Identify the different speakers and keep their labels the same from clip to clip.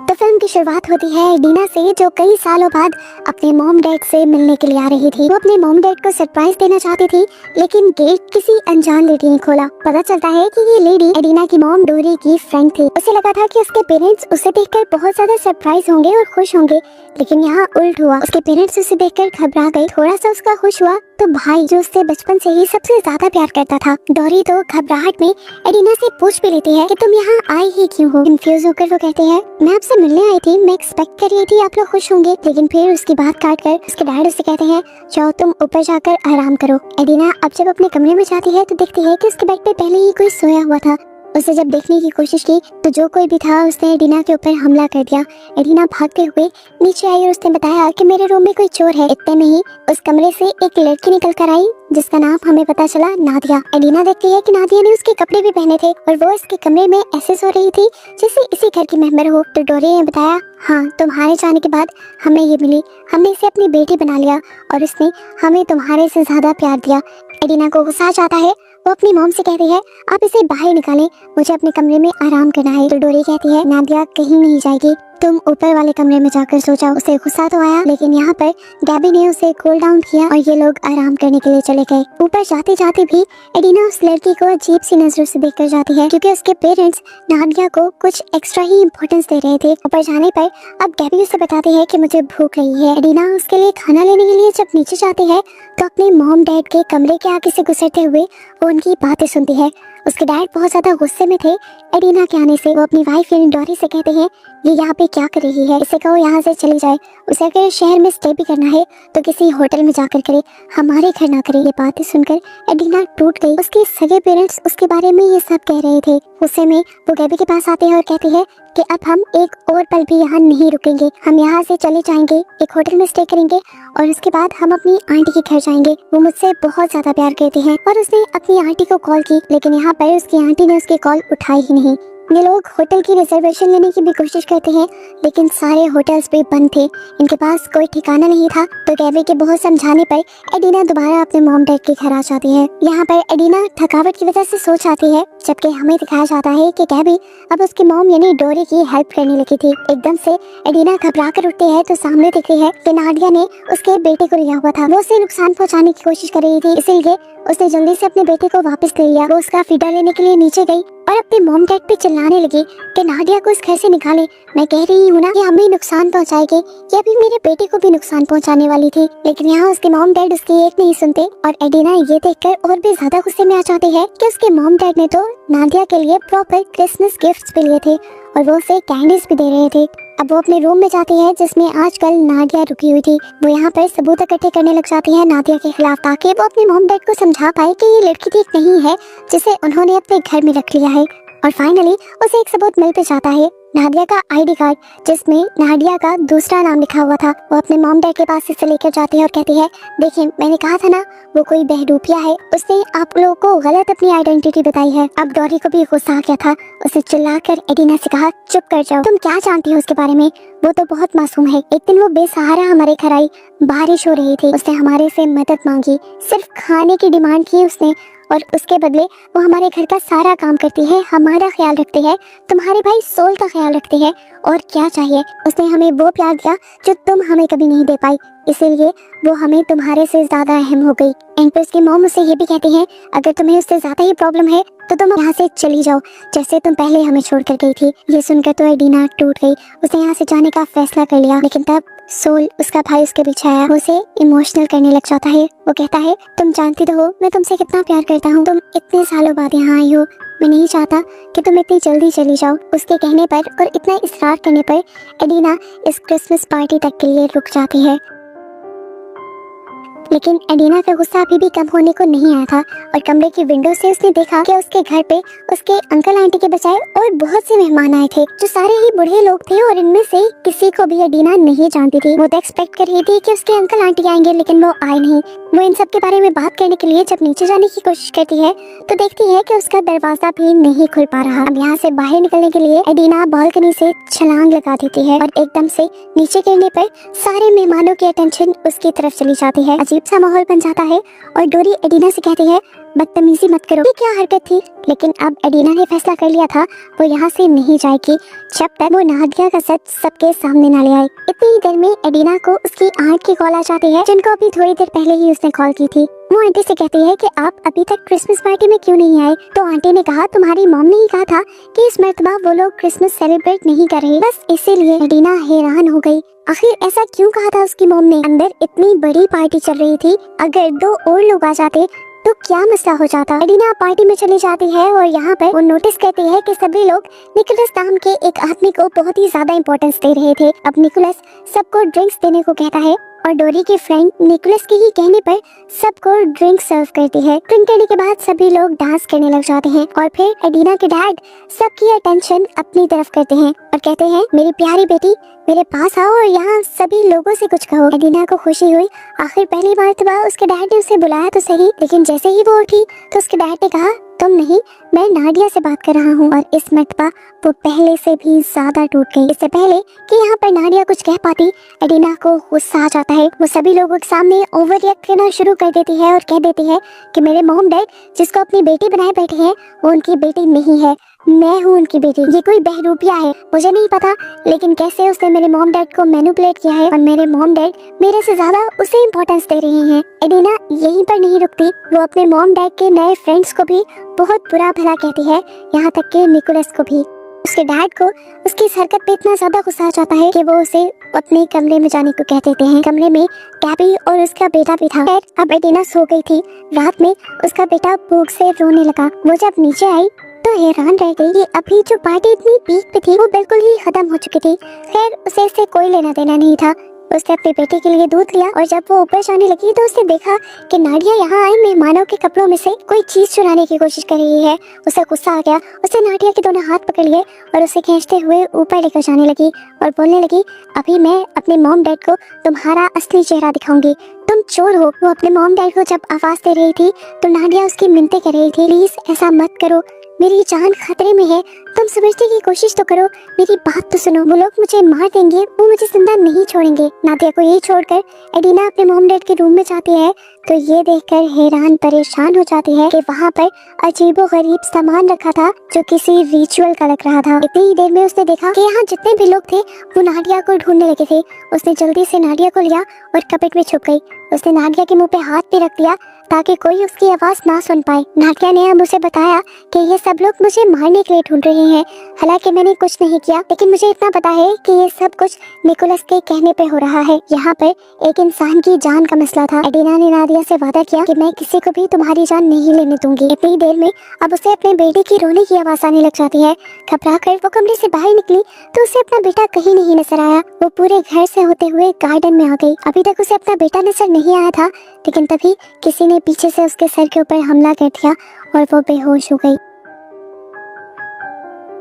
Speaker 1: तो फिल्म की शुरुआत होती है एडिना से, जो कई सालों बाद अपने मॉम डैड से मिलने के लिए आ रही थी। वो अपने मॉम डैड को सरप्राइज देना चाहती थी, लेकिन गेट किसी अनजान लेडी ने खोला। पता चलता है कि ये लेडी एडिना की मॉम डोरी की फ्रेंड थी। उसे लगा था कि उसके पेरेंट्स उसे देखकर बहुत ज्यादा सरप्राइज होंगे और खुश होंगे, लेकिन यहाँ उल्ट हुआ। उसके पेरेंट्स उसे देखकर घबरा गए। थोड़ा सा उसका खुश हुआ तो भाई, जो उससे बचपन से ही सबसे ज्यादा प्यार करता था, डोरी तो घबराहट में एडिना से पूछ भी लेती है कि तुम यहाँ आई ही क्यों हो। कंफ्यूज होकर वो कहती है, मैं आपसे मिलने आई थी, मैं एक्सपेक्ट कर रही थी आप लोग खुश होंगे। लेकिन फिर उसकी बात काट कर उसके डैड उसे कहते हैं, जाओ तुम ऊपर जाकर आराम करो। एडिना अब जब अपने कमरे में जाती है तो देखती है कि उसके बेड पे पहले ही कोई सोया हुआ था। उसे जब देखने की कोशिश की तो जो कोई भी था उसने एडिना के ऊपर हमला कर दिया। एडिना भागते हुए नीचे आई और उसने बताया कि मेरे रूम में कोई चोर है। इतने में ही उस कमरे से एक लड़की निकल कर आई, जिसका नाम हमें पता चला नादिया। एडिना देखती है कि नादिया ने उसके कपड़े भी पहने थे और वो इसके कमरे में ऐसे सो रही थी जैसे इसी घर की मेंबर हो। तो डोरी ने बताया, हाँ, तुम्हारे जाने के बाद हमें ये मिली, हमने इसे अपनी बेटी बना लिया और उसने हमें तुम्हारे से ज्यादा प्यार दिया। एडिना को गुस्सा आ जाता है। वो अपनी मॉम से कहती है, आप इसे बाहर निकालें, मुझे अपने कमरे में आराम करना है। तो डोरी कहती है, नादिया कहीं नहीं जाएगी, तुम ऊपर वाले कमरे में जाकर सो जाओ। उसे गुस्सा तो आया, लेकिन यहाँ पर गैबी ने उसे कूल डाउन किया और ये लोग आराम करने के लिए चले गए। ऊपर जाते जाते भी एडिना उस लड़की को अजीब सी नजरों से देखकर जाती है, क्योंकि उसके पेरेंट्स नादिया को कुछ एक्स्ट्रा ही इम्पोर्टेंस दे रहे थे। ऊपर जाने पर अब गैबी उसे बताती है कि मुझे भूख लगी है। एडिना उसके लिए खाना लेने के लिए जब नीचे जाती है तो अपने मॉम डैड के कमरे के आगे से गुजरते हुए वो उनकी बातें सुनती है। उसके डैड बहुत ज्यादा गुस्से में थे एडिना के आने से। वो अपनी वाइफ यानी डोरी से कहते हैं, ये यहाँ पे क्या कर रही है, इसे कहो यहाँ से चली जाए। उसे अगर शहर में स्टे भी करना है तो किसी होटल में जाकर करे, हमारे घर ना करे। ये बातें सुनकर एडिना टूट गई। उसके सगे पेरेंट्स उसके बारे में ये सब कह रहे थे। गुस्से में वो गैबी के पास आते हैं और कहती है कि अब हम एक और पल भी यहाँ नहीं रुकेंगे, हम यहाँ से चले जाएंगे, एक होटल में स्टे करेंगे और उसके बाद हम अपनी आंटी के घर जाएंगे। वो मुझसे बहुत ज्यादा प्यार करती हैं और उसने अपनी आंटी को कॉल की, लेकिन यहाँ पर उसकी आंटी ने उसकी कॉल उठाई ही नहीं। ये लोग होटल की रिजर्वेशन लेने की भी कोशिश करते हैं, लेकिन सारे होटल्स भी बंद थे, इनके पास कोई ठिकाना नहीं था। तो गैबी के बहुत समझाने पर एडिना दोबारा अपने मॉम डैड के घर आ जाती है। यहाँ पर एडिना थकावट की वजह से सो जाती है, जबकि हमें दिखाया जाता है कि गैबी अब उसकी मॉम यानी डोरी की हेल्प करने लगी थी। एकदम से एडिना घबरा कर उठती है तो सामने दिखती है कि नादिया ने उसके बेटे को लिया हुआ था। वो उसे नुकसान पहुँचाने की कोशिश कर रही थी, इसीलिए उसने जल्दी से अपने बेटे को वापस ले लिया। वो उसका फीडर लेने के लिए नीचे गई और अपने मॉम डैड पे चिल्लाने लगी कि नादिया को इस घर से निकाले। मैं कह रही हूँ ना कि हमें नुकसान पहुँचाएगी, ये अभी मेरे बेटे को भी नुकसान पहुँचाने वाली थी। लेकिन यहाँ उसके मॉम डैड उसकी एक नहीं सुनते और एडिना ये देखकर और भी ज्यादा गुस्से में आ जाती है कि उसके मॉम डैड ने तो नादिया के लिए प्रॉपर क्रिसमस गिफ्ट्स भी लिए थे और वो उसे कैंडीज भी दे रहे थे। अब वो अपने रूम में जाती है जिसमें आजकल नादिया रुकी हुई थी। वो यहाँ पर सबूत इकट्ठे करने लग जाती है नादिया के खिलाफ, ताकि वो अपने मॉम डैड को समझा पाए कि ये लड़की ठीक नहीं है जिसे उन्होंने अपने घर में रख लिया है। और फाइनली उसे एक सबूत मिल पे जाता है, नादिया का आईडी कार्ड, जिसमें नादिया का दूसरा नाम लिखा हुआ था। वो अपने मॉम डैड के पास इसे लेकर जाती है और कहती है, देखिए मैंने कहा था ना वो कोई बहरूपिया है, उसने आप लोगों को गलत अपनी आइडेंटिटी बताई है। अब डोरी को भी गुस्सा आ गया था, उसे चिल्लाकर एडिना से कहा, चुप कर जाओ, तुम क्या जानती हो उसके बारे में, वो तो बहुत मासूम है। एक दिन वो बेसहारा हमारे घर आई, बारिश हो रही थी, उसने हमारे से मदद मांगी, सिर्फ खाने की डिमांड की उसने और उसके बदले वो हमारे घर का सारा काम करती है, हमारा ख्याल रखती है, तुम्हारे भाई सोल का ख्याल रखती है। और क्या चाहिए, उसने हमें वो प्यार दिया जो तुम हमें कभी नहीं दे पाई, इसीलिए वो हमें तुम्हारे से ज्यादा अहम हो गई। एंड पर उसकी मॉम उसे ये भी कहती है, अगर तुम्हें उससे ज्यादा ही प्रॉब्लम है तो तुम यहाँ से चली जाओ, जैसे तुम पहले हमें छोड़कर गई थी। ये सुनकर तो एडिना टूट गई, उसने यहाँ से जाने का फैसला कर लिया। लेकिन तब सोल, उसका भाई, उसके पीछे आया, उसे इमोशनल करने लग जाता है। वो कहता है, तुम जानती तो हो मैं तुमसे कितना प्यार करता हूँ, तुम इतने सालों बाद यहाँ आई हो, मैं नहीं चाहता कि तुम इतनी जल्दी चली जाओ। उसके कहने पर और इतना इसरार करने पर एडिना इस क्रिसमस पार्टी तक के लिए रुक जाती है। लेकिन एडिना का गुस्सा अभी भी कम होने को नहीं आया था और कमरे की विंडो से उसने देखा कि उसके घर पे उसके अंकल आंटी के बजाय और बहुत से मेहमान आए थे, जो सारे ही बूढ़े लोग थे और इनमें से किसी को भी एडिना नहीं जानती थी। वो तो एक्सपेक्ट कर रही थी कि उसके अंकल आंटी आएंगे, लेकिन वो आए नहीं। वो इन सब के बारे में बात करने के लिए जब नीचे जाने की कोशिश करती है तो देखती है कि उसका दरवाजा भी नहीं खुल पा रहा। अब यहाँ से बाहर निकलने के लिए एडिना बालकनी से छलांग लगा देती है और एकदम से नीचे गिरने पर सारे मेहमानों की अटेंशन उसकी तरफ चली जाती है। अजीब सा माहौल बन जाता है और डोरी एडिना से कहती है, बदतमीजी मत करो। ये क्या हरकत थी? लेकिन अब एडिना ने फैसला कर लिया था वो यहाँ से नहीं जाएगी जब तक वो नादिया का सच सबके सामने ना ले आए। इतनी ही देर में एडिना को उसकी आंट की कॉल आ जाती है, जिनको अभी थोड़ी देर पहले ही उसने कॉल की थी। वो आंटी से कहती है कि आप अभी तक क्रिसमस पार्टी में क्यों नहीं आए? तो आंटी ने कहा तुम्हारी मॉम ने ही कहा था कि इस मर्तबा वो लोग क्रिसमस सेलिब्रेट नहीं कर रहे, बस इसीलिए। एडिना हैरान हो गई, आखिर ऐसा क्यों कहा था उसकी मॉम ने? अंदर इतनी बड़ी पार्टी चल रही थी, अगर 2 और लोग आ जाते तो क्या मसला हो जाता। एडिना पार्टी में चली जाती है और यहाँ पर वो नोटिस करती है कि सभी लोग निकोलस नाम के एक आदमी को बहुत ही ज्यादा इंपॉर्टेंस दे रहे थे। अब निकोलस सबको ड्रिंक्स देने को कहता है और डोरी की फ्रेंड निकोलस के ही कहने पर सबको ड्रिंक सर्व करती है। ड्रिंक करने के बाद सभी लोग डांस करने लग जाते हैं और फिर एडिना के डैड सबकी अटेंशन अपनी तरफ करते हैं और कहते हैं मेरी प्यारी बेटी मेरे पास आओ और यहाँ सभी लोगों से कुछ कहो। एडिना को खुशी हुई, आखिर पहली बार तो उसके डैड ने उसे बुलाया तो सही, लेकिन जैसे ही वो उठी तो उसके डैड ने कहा तुम नहीं, मैं नाडिया से बात कर रहा हूँ। और इस मर्तबा वो पहले से भी ज्यादा टूट गई। इससे पहले कि यहाँ पर नाडिया कुछ कह पाती, एडिना को गुस्सा आ जाता है। वो सभी लोगों के सामने ओवर रिएक्ट करना शुरू कर देती है और कह देती है कि मेरे मॉम डैड जिसको अपनी बेटी बनाए बैठे हैं वो उनकी बेटी नहीं है, मैं हूँ उनकी बेटी। ये कोई बहरूपिया है, मुझे नहीं पता, लेकिन कैसे उसने मेरे मॉम डैड को मैनिपुलेट किया है और मेरे मॉम डैड मेरे से ज्यादा उसे इम्पोर्टेंस दे रहे हैं। एडिना यहीं पर नहीं रुकती, वो अपने मॉम डैड के नए फ्रेंड्स को भी बहुत बुरा भला कहती है, यहाँ तक कि निकोलस को भी। उसके डैड को उसकी इस हरकत पे इतना ज्यादा गुस्सा आ जाता है कि वो उसे अपने कमरे में जाने को कह देते हैं। कमरे में गैबी और उसका बेटा भी था। अब एडिना सो गई थी। रात में उसका बेटा भूख से रोने लगा। वो जब नीचे आई तो हैरान रह गई कि अभी जो पार्टी इतनी पीक पे थी वो बिल्कुल ही खत्म हो चुकी थी। खैर उसे इससे कोई लेना देना नहीं था। उसने अपने बेटे के लिए दूध लिया और जब वो ऊपर जाने लगी तो उसने देखा कि नाडिया यहाँ आए मेहमानों के कपड़ों में से कोई चीज चुराने की कोशिश कर रही है। उसे गुस्सा आ गया, उसने नाडिया के दोनों हाथ पकड़ लिए और उसे खींचते हुए ऊपर लेकर जाने लगी और बोलने लगी अभी मैं अपने मॉम डैड को तुम्हारा असली चेहरा दिखाऊंगी, तुम चोर हो। वो अपने मॉम डैड को जब आवाज दे रही थी तो नाडिया उसकी मिन्नतें कर रही थी, प्लीज ऐसा मत करो, मेरी जान खतरे में है, तुम समझने की कोशिश तो करो, मेरी बात तो सुनो, वो लोग मुझे मार देंगे, वो मुझे जिंदा नहीं छोड़ेंगे। नादिया को यही छोड़कर एडिना अपने मॉम डैड के रूम में जाती है तो ये देखकर हैरान परेशान हो जाती है कि वहाँ पर अजीबो गरीब सामान रखा था जो किसी रिचुअल का लग रहा था। इतनी ही देर में उसने देखा कि यहाँ जितने भी लोग थे वो नाडिया को ढूंढने लगे थे। उसने जल्दी से नाडिया को लिया और कपट में छुप गई। उसने नाडिया के मुंह पे हाथ भी रख दिया ताकि कोई उसकी आवाज ना सुन पाए। नाडिया ने अब उसे बताया कि ये सब लोग मुझे मारने के लिए ढूंढ रहे हैं, हालांकि मैंने कुछ नहीं किया, लेकिन मुझे इतना पता है कि ये सब कुछ निकोलस के कहने पे हो रहा है। यहाँ पर एक इंसान की जान का मसला था। एडिना ने नादिया से वादा किया कि मैं किसी को भी तुम्हारी जान नहीं लेने दूंगी। इतनी देर में अब उसे अपने बेटे की रोने की आवाज आने लग जाती है। घबरा कर वो कमरे से बाहर निकली तो उसे अपना बेटा कहीं नहीं नजर आया। वो पूरे घर से होते हुए गार्डन में आ गई। अभी तक उसे अपना बेटा नजर नहीं आया था, लेकिन तभी किसी ने पीछे से उसके सर के ऊपर हमला कर दिया और वो बेहोश हो गई।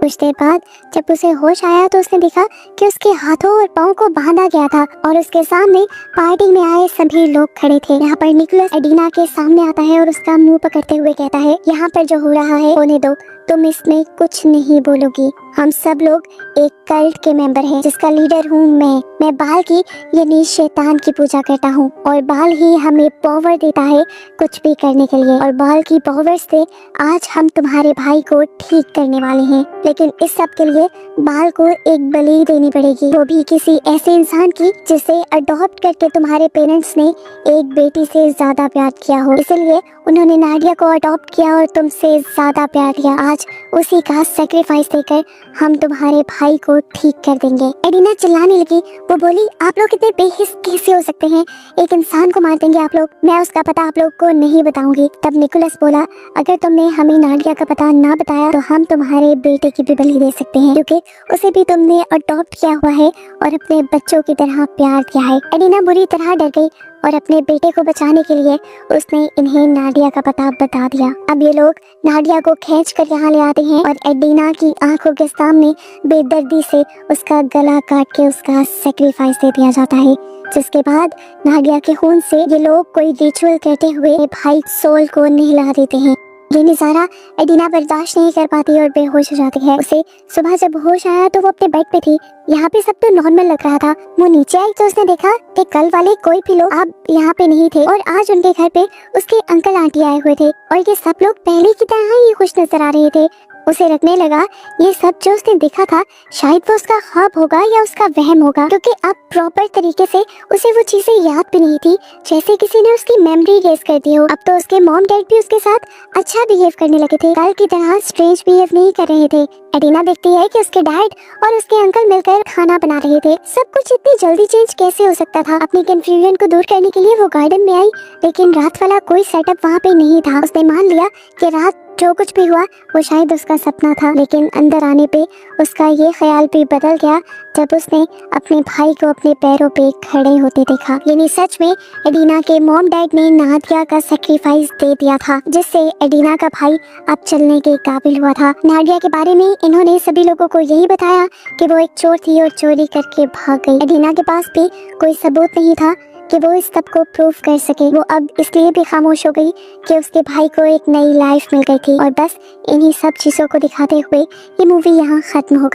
Speaker 1: कुछ देर बाद जब उसे होश आया तो उसने देखा कि उसके हाथों और पाँव को बांधा गया था और उसके सामने पार्टी में आए सभी लोग खड़े थे। यहाँ पर निकोलस एडिना के सामने आता है और उसका मुंह पकड़ते हुए कहता है, यहाँ पर जो हो रहा है होने दो, तुम इसमें कुछ नहीं बोलोगी। हम सब लोग एक कल्ट के मेंबर हैं जिसका लीडर हूँ मैं बाल की यानी शैतान की पूजा करता हूँ और बाल ही हमें पावर देता है कुछ भी करने के लिए, और बाल की पावर से आज हम तुम्हारे भाई को ठीक करने वाले हैं। लेकिन इस सब के लिए बाल को एक बलि देनी पड़ेगी, वो भी किसी ऐसे इंसान की जिसे अडॉप्ट करके तुम्हारे पेरेंट्स ने एक बेटी से ज्यादा प्यार किया हो। इसलिए उन्होंने नाडिया को अडॉप्ट किया और तुमसे ज्यादा प्यार दिया। आज उसी का सैक्रिफाइस देकर हम तुम्हारे भाई को ठीक कर देंगे। एडिना चिल्लाने लगी। वो बोली, आप लोग इतने बेहिस कैसे हो सकते हैं? एक इंसान को मार देंगे आप लोग? मैं उसका पता आप लोग को नहीं बताऊंगी। तब निकोलस बोला, अगर तुमने हमें नाडिया का पता ना बताया तो हम तुम्हारे बेटे की भी बलि दे सकते हैं, क्योंकि उसे भी तुमने अडॉप्ट किया हुआ है और अपने बच्चों की तरह प्यार दिया है। एडिना बुरी तरह डर गई और अपने बेटे को बचाने के लिए उसने इन्हें नाडिया का पता बता दिया। अब ये लोग नाडिया को खींच कर यहाँ ले आते हैं और एडिना की आंखों के सामने बेदर्दी से उसका गला काट के उसका सैक्रिफाइस दे दिया जाता है, जिसके बाद नाडिया के खून से ये लोग कोई रिचुअल करते हुए भाई सोल को नहला देते हैं। ये नजारा एडिना बर्दाश्त नहीं कर पाती और बेहोश हो जाती है। उसे सुबह जब होश आया तो वो अपने बेड पे थी। यहाँ पे सब तो नॉर्मल लग रहा था। वो नीचे आई तो उसने देखा कि कल वाले कोई भी लोग अब यहाँ पे नहीं थे और आज उनके घर पे उसके अंकल आंटी आए हुए थे और ये सब लोग पहले की तरह ही खुश नजर आ रहे थे। उसे लगने लगा ये सब जो उसने देखा था शायद वो उसका ख्वाब होगा या उसका वहम होगा, क्योंकि अब प्रॉपर तरीके से उसे वो चीजें याद भी नहीं थी, जैसे किसी ने उसकी मेमोरी इरेज कर दी हो। अब तो उसके मॉम डैड भी उसके साथ अच्छा बिहेव करने लगे थे, कल की तरह स्ट्रेंज बिहेव नहीं कर रहे थे। एडिना देखती है कि उसके डैड और उसके अंकल मिलकर खाना बना रहे थे। सब कुछ इतनी जल्दी चेंज कैसे हो सकता था। अपनी कंफ्यूजन को दूर करने के लिए वो गार्डन में आई, लेकिन रात वाला कोई सेटअप वहाँ पे नहीं था। उसने मान लिया कि रात जो कुछ भी हुआ वो शायद उसका सपना था, लेकिन अंदर आने पे उसका ये ख्याल भी बदल गया जब उसने अपने भाई को अपने पैरों पे खड़े होते देखा। यानी सच में एडिना के मॉम डैड ने नादिया का सैक्रिफाइस दे दिया था, जिससे एडिना का भाई अब चलने के काबिल हुआ था। नादिया के बारे में इन्होंने सभी लोगों को यही बताया कि वो एक चोर थी और चोरी करके भाग गई। एडिना के पास भी कोई सबूत नहीं था कि वो इस सब को प्रूव कर सके। वो अब इसलिए भी खामोश हो गई कि उसके भाई को एक नई लाइफ मिल गई थी। और बस इन्हीं सब चीजों को दिखाते हुए ये मूवी यहाँ खत्म हो गई।